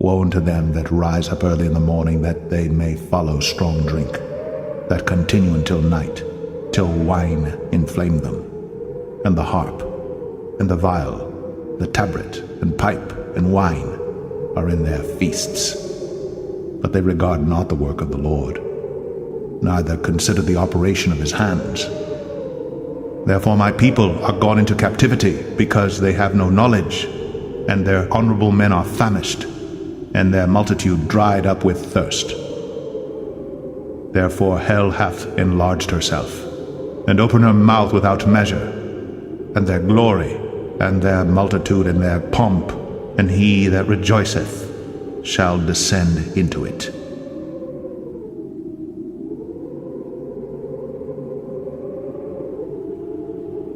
Woe unto them that rise up early in the morning, that they may follow strong drink, that continue until night, till wine inflame them, and the harp, and the viol, the tabret, and pipe, and wine are in their feasts. But they regard not the work of the Lord, neither consider the operation of his hands. Therefore my people are gone into captivity, because they have no knowledge, and their honorable men are famished, and their multitude dried up with thirst. Therefore hell hath enlarged herself, and opened her mouth without measure, and their glory, and their multitude, and their pomp, and he that rejoiceth shall descend into it.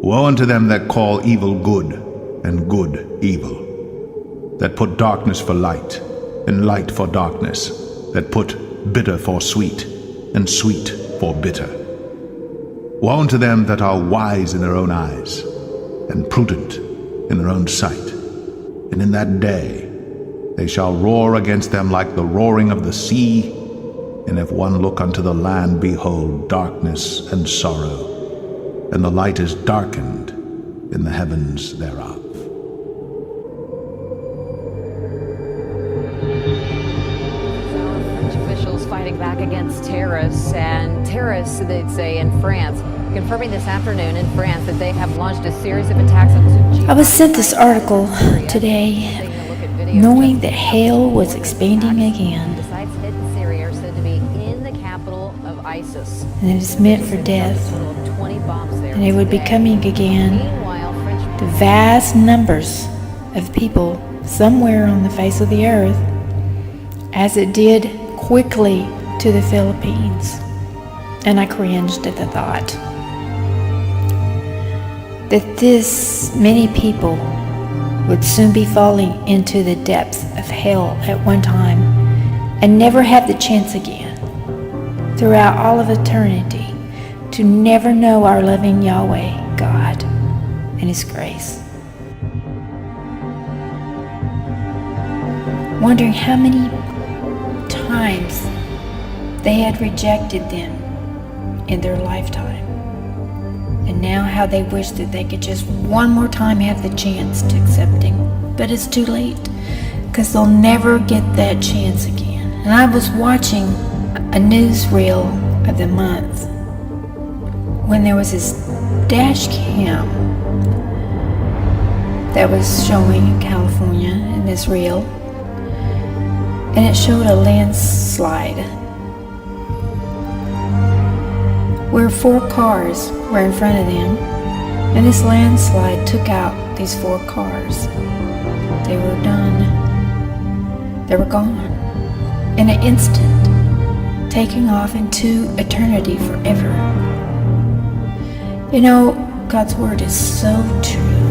Woe unto them that call evil good, and good evil, that put darkness for light, and light for darkness, that put bitter for sweet, and sweet for bitter. Woe unto them that are wise in their own eyes, and prudent in their own sight. And in that day they shall roar against them like the roaring of the sea, and if one look unto the land, behold, darkness and sorrow, and the light is darkened in the heavens thereof. French officials fighting back against terrorists, and terrorists, they'd say, in France, confirming this afternoon in France that they have launched a series of attacks on I was sent this article today knowing that hell was expanding again. The sites hit in Syria are said to be in the capital of ISIS. And it is meant for death. And it would be coming again to vast numbers of people somewhere on the face of the earth, as it did quickly to the Philippines. And I cringed at the thought that this many people would soon be falling into the depths of hell at one time and never have the chance again throughout all of eternity to never know our loving Yahweh God and his grace. Wondering how many times they had rejected them in their lifetime. And now how they wish that they could just one more time have the chance to accept him. But it's too late, because they'll never get that chance again. And I was watching a newsreel of the month when there was this dash cam that was showing in California in this reel. And it showed a landslide where 4 cars were in front of them, and this landslide took out these 4 cars. They were done. They were gone in an instant, taking off into eternity forever. You know, God's word is so true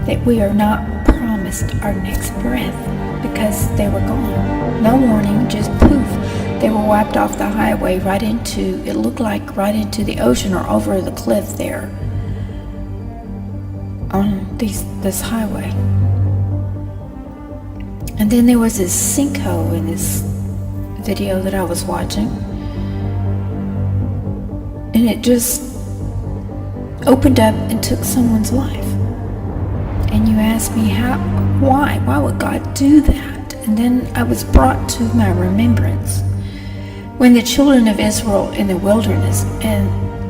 that we are not promised our next breath, because they were gone. No warning, just poof. They were wiped off the highway right into, it looked like right into the ocean or over the cliff there on this highway. And then there was this sinkhole in this video that I was watching, and it just opened up and took someone's life. And you ask me, why would God do that? And then I was brought to my remembrance when the children of Israel in the wilderness, and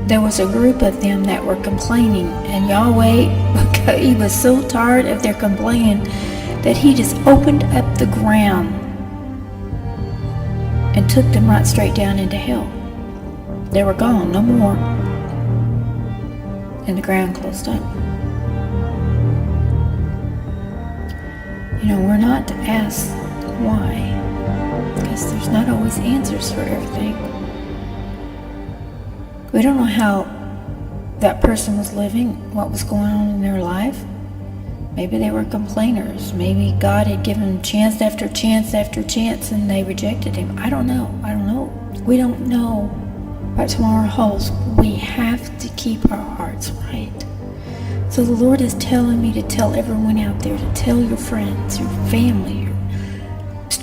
there was a group of them that were complaining, and Yahweh, he was so tired of their complaining that he just opened up the ground and took them right straight down into hell. They were gone, no more. And the ground closed up. You know, we're not to ask why, because there's not always answers for everything. We don't know how that person was living, what was going on in their life. Maybe they were complainers. Maybe God had given them chance after chance after chance and they rejected him. I don't know. We don't know what tomorrow holds. We have to keep our hearts right. So the Lord is telling me to tell everyone out there, to tell your friends, your family, your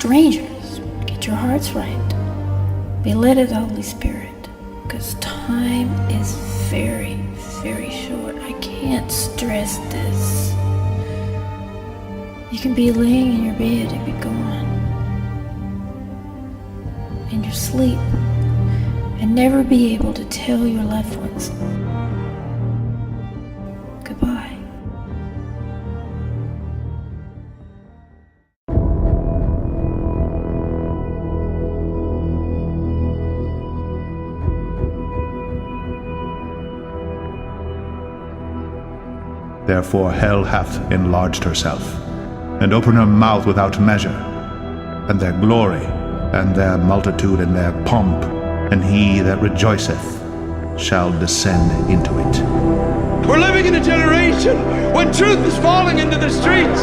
strangers. Get your hearts right. Be led of the Holy Spirit, because time is very, very short. I can't stress this. You can be laying in your bed and be gone in your sleep and never be able to tell your loved ones goodbye. Therefore hell hath enlarged herself, and opened her mouth without measure, and their glory, and their multitude, and their pomp, and he that rejoiceth shall descend into it. We're living in a generation when truth is falling into the streets.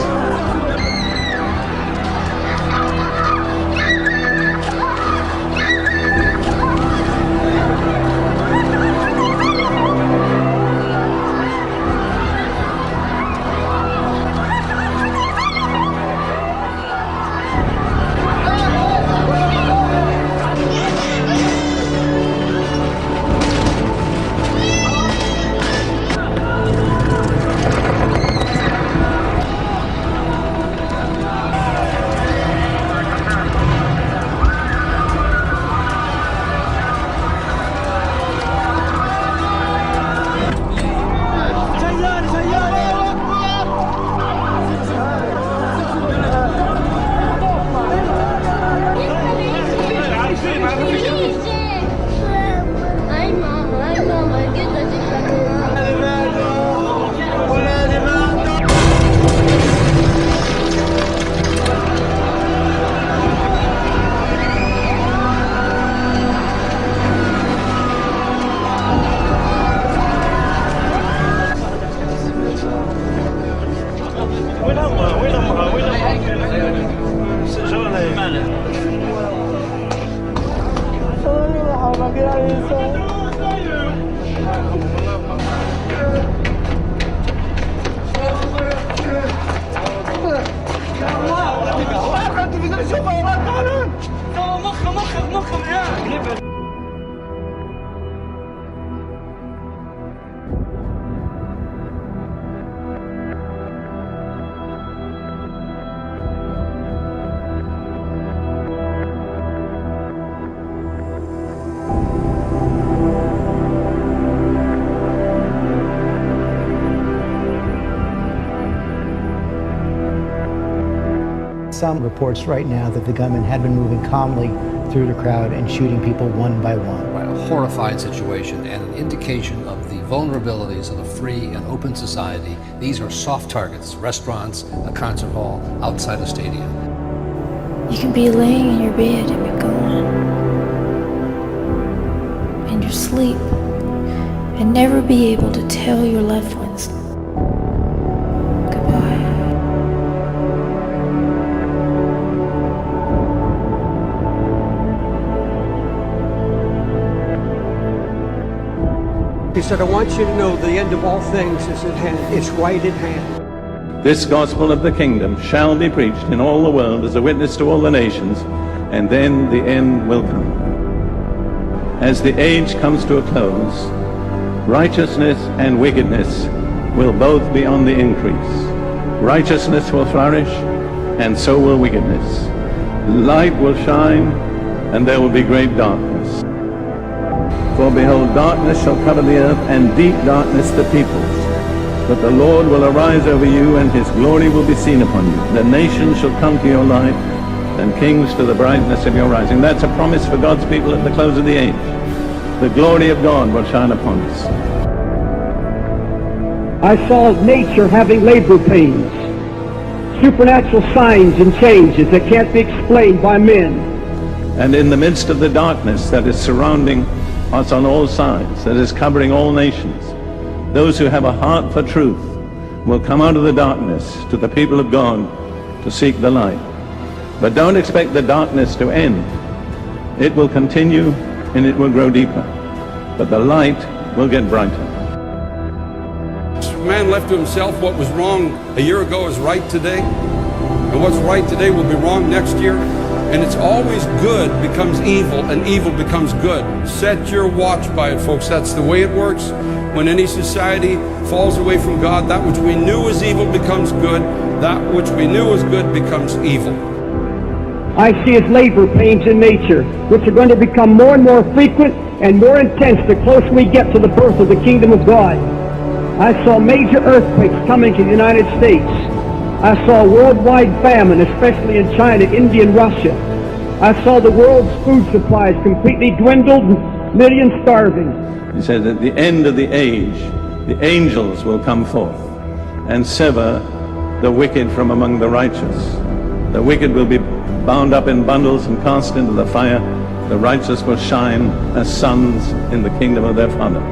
Some reports right now that the gunman had been moving calmly through the crowd and shooting people one by one. A horrified situation and an indication of the vulnerabilities of a free and open society. These are soft targets: restaurants, a concert hall, outside a stadium. You can be laying in your bed and be gone in your sleep and never be able to tell your loved ones goodbye. He said, I want you to know the end of all things is at hand. It's right at hand. This gospel of the kingdom shall be preached in all the world as a witness to all the nations, and then the end will come. As the age comes to a close, righteousness and wickedness will both be on the increase. Righteousness will flourish, and so will wickedness. Light will shine, and there will be great darkness. For behold, darkness shall cover the earth, and deep darkness the peoples. But the Lord will arise over you, and his glory will be seen upon you. The nations shall come to your light, and kings to the brightness of your rising. That's a promise for God's people at the close of the age. The glory of God will shine upon us. I saw nature having labor pains, supernatural signs and changes that can't be explained by men. And in the midst of the darkness that is surrounding us on all sides, that is covering all nations, those who have a heart for truth will come out of the darkness to the people of God to seek the light. But don't expect the darkness to end. It will continue and it will grow deeper, but the light will get brighter. Man left to himself, what was wrong a year ago is right today, and what's right today will be wrong next year. And it's always good becomes evil, and evil becomes good. Set your watch by it, folks. That's the way it works. When any society falls away from God, that which we knew was evil becomes good. That which we knew was good becomes evil. I see as labor pains in nature, which are going to become more and more frequent and more intense the closer we get to the birth of the kingdom of God. I saw major earthquakes coming to the United States. I saw worldwide famine, especially in China, India, and Russia. I saw the world's food supplies completely dwindled, millions starving. He said, at the end of the age, the angels will come forth and sever the wicked from among the righteous. The wicked will be bound up in bundles and cast into the fire. The righteous will shine as sons in the kingdom of their Father.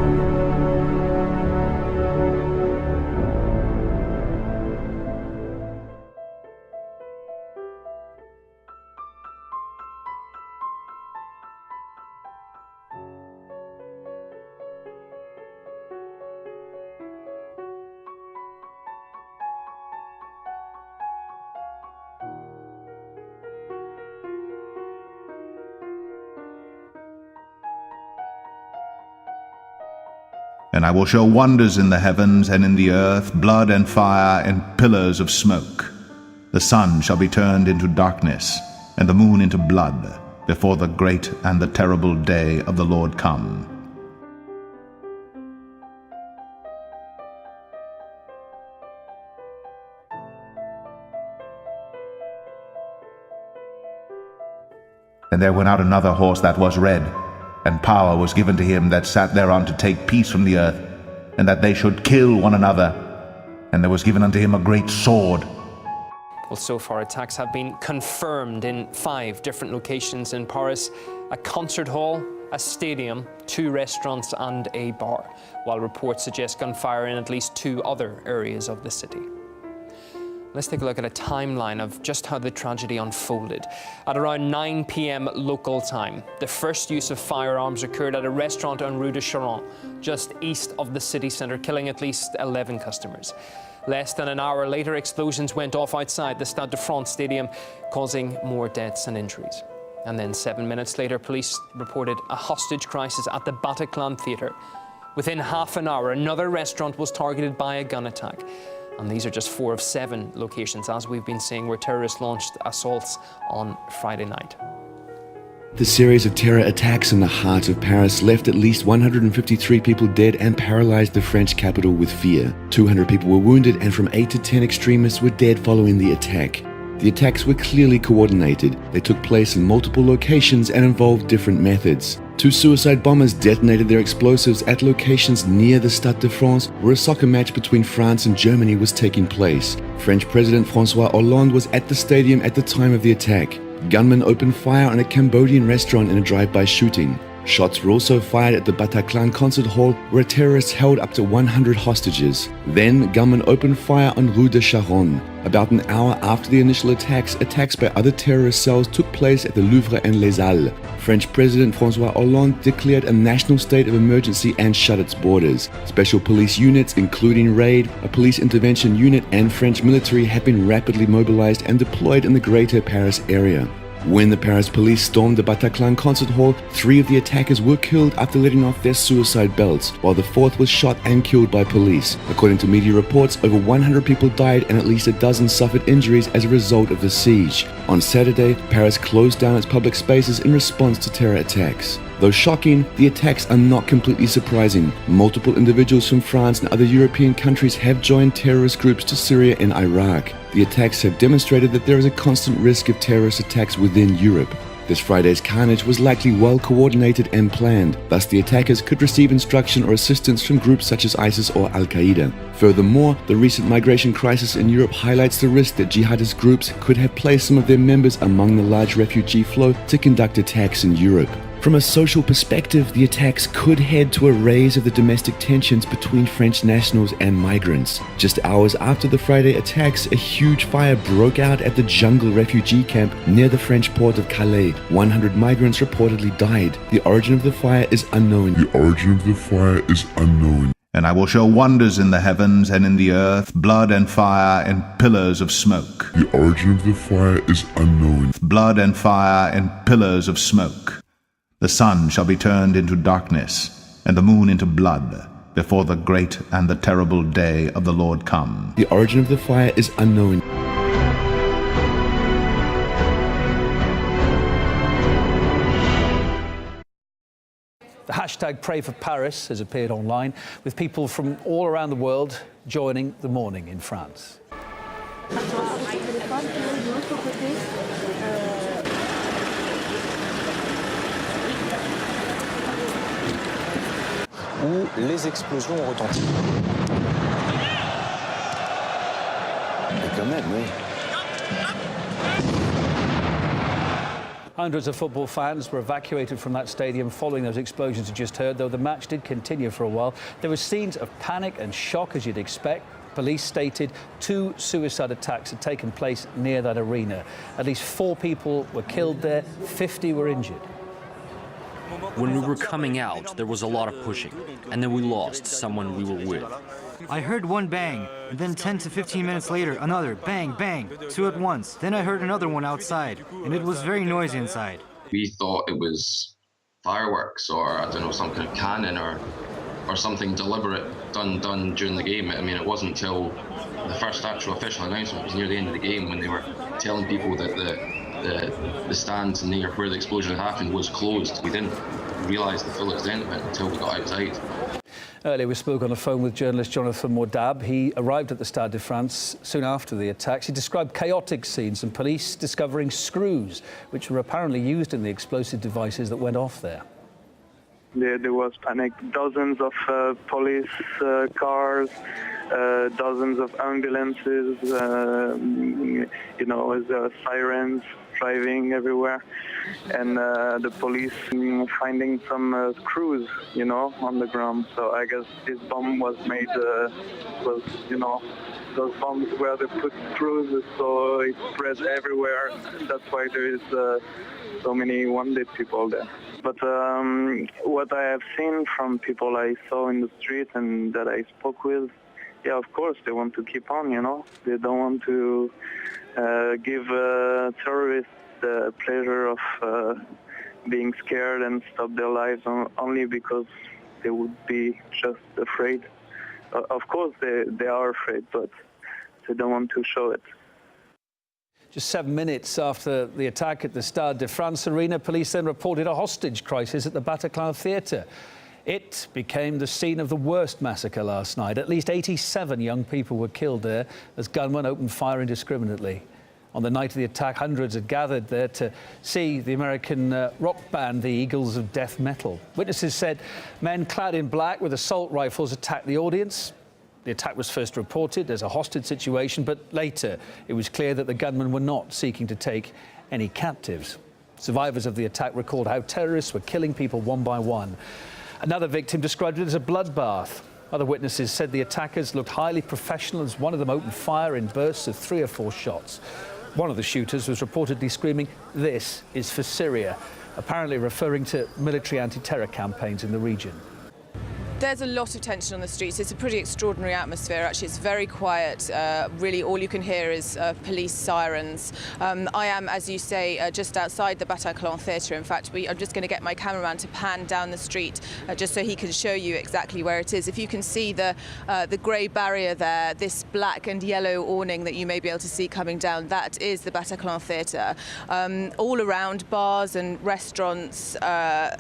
And I will show wonders in the heavens and in the earth, blood and fire and pillars of smoke. The sun shall be turned into darkness, and the moon into blood, before the great and the terrible day of the Lord come. And there went out another horse that was red, and power was given to him that sat thereon to take peace from the earth, and that they should kill one another. And there was given unto him a great sword. Well, so far attacks have been confirmed in 5 different locations in Paris: a concert hall, a stadium, 2 restaurants and a bar, while reports suggest gunfire in at least 2 other areas of the city. Let's take a look at a timeline of just how the tragedy unfolded. At around 9 p.m. local time, the first use of firearms occurred at a restaurant on Rue de Charonne, just east of the city centre, killing at least 11 customers. Less than an hour later, explosions went off outside the Stade de France stadium, causing more deaths and injuries. And then 7 minutes later, police reported a hostage crisis at the Bataclan Theatre. Within half an hour, another restaurant was targeted by a gun attack. And these are just 4 of 7 locations, as we've been seeing, where terrorists launched assaults on Friday night. The series of terror attacks in the heart of Paris left at least 153 people dead and paralyzed the French capital with fear. 200 people were wounded, and from 8 to 10 extremists were dead following the attack. The attacks were clearly coordinated. They took place in multiple locations and involved different methods. 2 suicide bombers detonated their explosives at locations near the Stade de France, where a soccer match between France and Germany was taking place. French President François Hollande was at the stadium at the time of the attack. Gunmen opened fire on a Cambodian restaurant in a drive-by shooting. Shots were also fired at the Bataclan concert hall, where terrorists held up to 100 hostages. Then, gunmen opened fire on Rue de Charonne. About an hour after the initial attacks by other terrorist cells took place at the Louvre and Les Halles. French President François Hollande declared a national state of emergency and shut its borders. Special police units, including RAID, a police intervention unit, and French military have been rapidly mobilized and deployed in the greater Paris area. When the Paris police stormed the Bataclan concert hall, 3 of the attackers were killed after letting off their suicide belts, while the 4th was shot and killed by police. According to media reports, over 100 people died and at least a dozen suffered injuries as a result of the siege. On Saturday, Paris closed down its public spaces in response to terror attacks. Though shocking, the attacks are not completely surprising. Multiple individuals from France and other European countries have joined terrorist groups to Syria and Iraq. The attacks have demonstrated that there is a constant risk of terrorist attacks within Europe. This Friday's carnage was likely well coordinated and planned, thus the attackers could receive instruction or assistance from groups such as ISIS or Al-Qaeda. Furthermore, the recent migration crisis in Europe highlights the risk that jihadist groups could have placed some of their members among the large refugee flow to conduct attacks in Europe. From a social perspective, the attacks could head to a raise of the domestic tensions between French nationals and migrants. Just hours after the Friday attacks, a huge fire broke out at the Jungle refugee camp near the French port of Calais. 100 migrants reportedly died. The origin of the fire is unknown. And I will show wonders in the heavens and in the earth, blood and fire and pillars of smoke. The origin of the fire is unknown. Blood and fire and pillars of smoke. The sun shall be turned into darkness, and the moon into blood, before the great and the terrible day of the Lord come. The origin of the fire is unknown. The hashtag Pray for Paris has appeared online, with people from all around the world joining the mourning in France. Où les explosions ont retenti. Et quand même, oui. Hundreds of football fans were evacuated from that stadium following those explosions you just heard, though the match did continue for a while. There were scenes of panic and shock, as you'd expect. Police stated 2 suicide attacks had taken place near that arena. At least 4 people were killed there, 50 were injured. When we were coming out, there was a lot of pushing, and then we lost someone we were with. I heard one bang, and then 10 to 15 minutes later, another bang, bang, 2 at once. Then I heard another one outside, and it was very noisy inside. We thought it was fireworks or, I don't know, some kind of cannon or something deliberate done during the game. I mean, it wasn't until the first actual official announcement was near the end of the game when they were telling people that the stands near where the explosion had happened was closed. We didn't realise the full extent of it until we got outside. Earlier we spoke on the phone with journalist Jonathan Mordab. He arrived at the Stade de France soon after the attacks. He described chaotic scenes and police discovering screws, which were apparently used in the explosive devices that went off there. There was panic. Dozens of police cars, dozens of ambulances, with sirens driving everywhere, and the police finding some screws, on the ground. So I guess this bomb was made, those bombs where they put screws, so it spread everywhere. That's why there is so many wounded people there. But what I have seen from people I saw in the street and that I spoke with, yeah, of course they want to keep on, They don't want to give terrorists the pleasure of being scared and stop their lives only because they would be just afraid. Of course they are afraid, but they don't want to show it. Just 7 minutes after the attack at the Stade de France arena, police then reported a hostage crisis at the Bataclan Theatre. It became the scene of the worst massacre last night. At least 87 young people were killed there as gunmen opened fire indiscriminately. On the night of the attack, hundreds had gathered there to see the American rock band, the Eagles of Death Metal. Witnesses said men clad in black with assault rifles attacked the audience. The attack was first reported as a hostage situation, but later it was clear that the gunmen were not seeking to take any captives. Survivors of the attack recalled how terrorists were killing people one by one. Another victim described it as a bloodbath. Other witnesses said the attackers looked highly professional as one of them opened fire in bursts of 3 or 4 shots. One of the shooters was reportedly screaming, "This is for Syria," apparently referring to military anti-terror campaigns in the region. There's a lot of tension on the streets. It's a pretty extraordinary atmosphere, actually. It's very quiet. Really, all you can hear is police sirens. I am, as you say, just outside the Bataclan Theatre. In fact, I'm just going to get my cameraman to pan down the street just so he can show you exactly where it is. If you can see the grey barrier there, this black and yellow awning that you may be able to see coming down, that is the Bataclan Theatre. All around, bars and restaurants,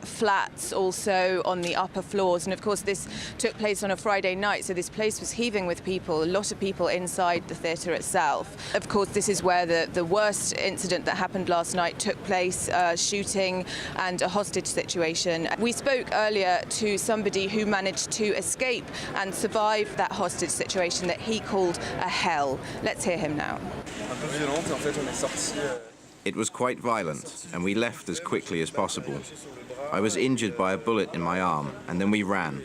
flats also on the upper floors, and of course this took place on a Friday night, so this place was heaving with people, a lot of people inside the theatre itself. Of course, this is where the worst incident that happened last night took place, shooting and a hostage situation. We spoke earlier to somebody who managed to escape and survive that hostage situation that he called a hell. Let's hear him now. It was quite violent, and we left as quickly as possible. I was injured by a bullet in my arm, and then we ran.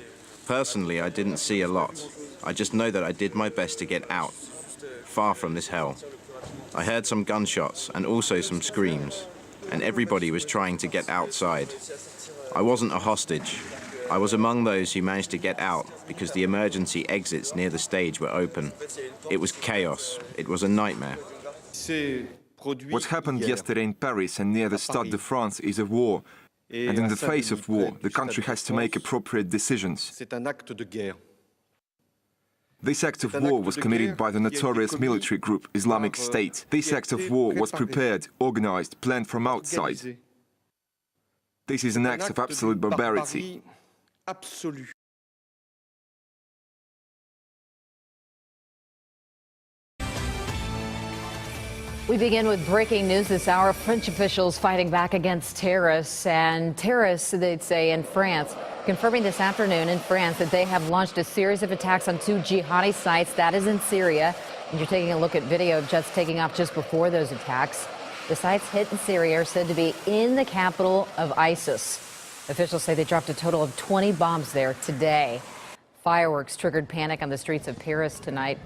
Personally, I didn't see a lot. I just know that I did my best to get out, far from this hell. I heard some gunshots and also some screams, and everybody was trying to get outside. I wasn't a hostage. I was among those who managed to get out because the emergency exits near the stage were open. It was chaos. It was a nightmare. What happened yesterday in Paris and near the Stade de France is a war. And in the face of war, the country has to make appropriate decisions. This act of war was committed by the notorious military group Islamic State. This act of war was prepared, organized, planned from outside. This is an act of absolute barbarity. We begin with breaking news this hour. French officials fighting back against terrorists, and terrorists, they'd say, in France, confirming this afternoon in France that they have launched a series of attacks on 2 jihadi sites. That is in Syria. And you're taking a look at video of jets taking off just before those attacks. The sites hit in Syria are said to be in the capital of ISIS. Officials say they dropped a total of 20 bombs there today. Fireworks triggered panic on the streets of Paris tonight.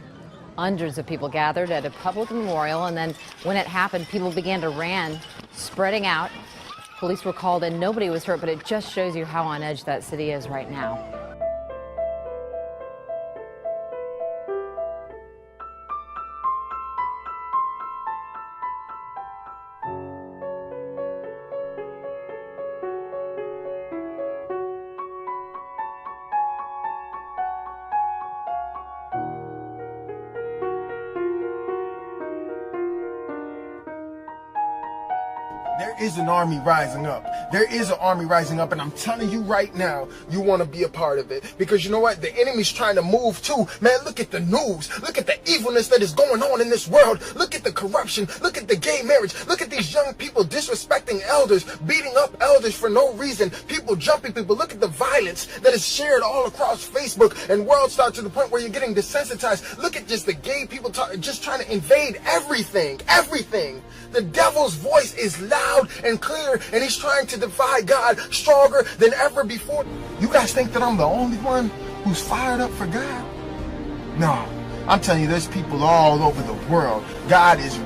Hundreds of people gathered at a public memorial, and then when it happened, people began to run, spreading out. Police were called and nobody was hurt, but it just shows you how on edge that city is right now. There is an army rising up. There is an army rising up, and I'm telling you right now, you want to be a part of it. Because you know what? The enemy's trying to move too. Man, look at the news. Look at the evilness that is going on in this world. Look at the corruption. Look at the gay marriage. Look at these young people disrespecting elders, beating up elders for no reason. People jumping people. Look at the violence that is shared all across Facebook and World Star to the point where you're getting desensitized. Look at just the gay people just trying to invade everything. Everything. The devil's voice is loud and clear, and he's trying to defy God stronger than ever before. You guys think that I'm the only one who's fired up for God? No, I'm telling you, there's people all over the world. God is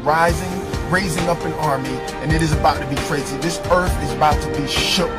raising up an army, and it is about to be crazy. This earth is about to be shook.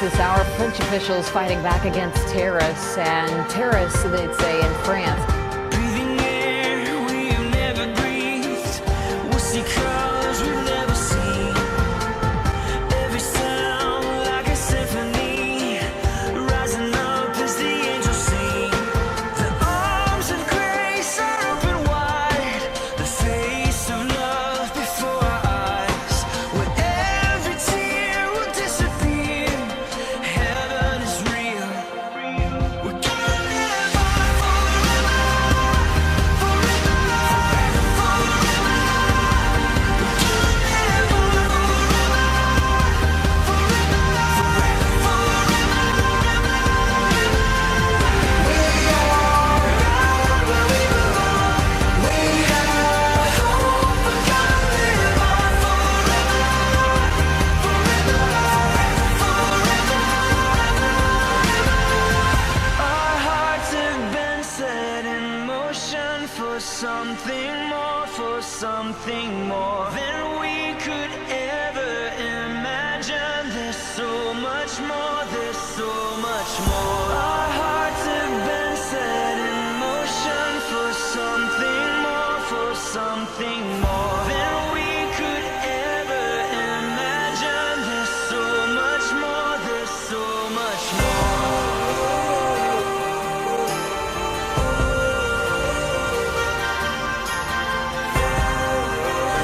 This hour, French officials fighting back against terrorists, and terrorists, they'd say, in France. Breathing air we have never breathed. We'll see colors we've never seen. Every sound like a symphony, rising up as the angels sing. The arms of grace are open wide, the face of love before our eyes. When every tear will disappear, heaven is real. We're gonna live on forever.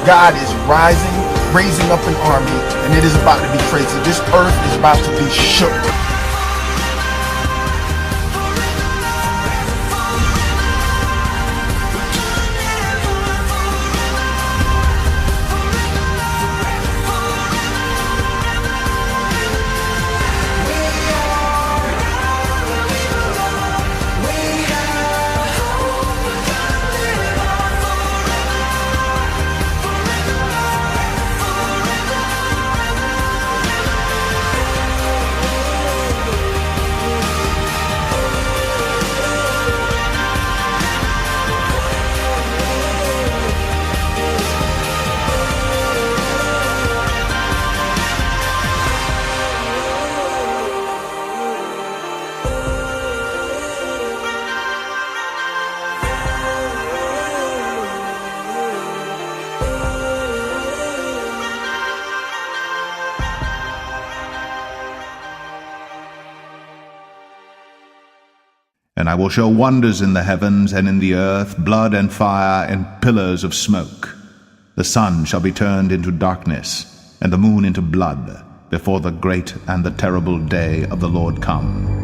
God is raising up an army, and it is about to be crazy. This earth is about to be shook. And I will show wonders in the heavens and in the earth, blood and fire and pillars of smoke. The sun shall be turned into darkness, and the moon into blood, before the great and the terrible day of the Lord come.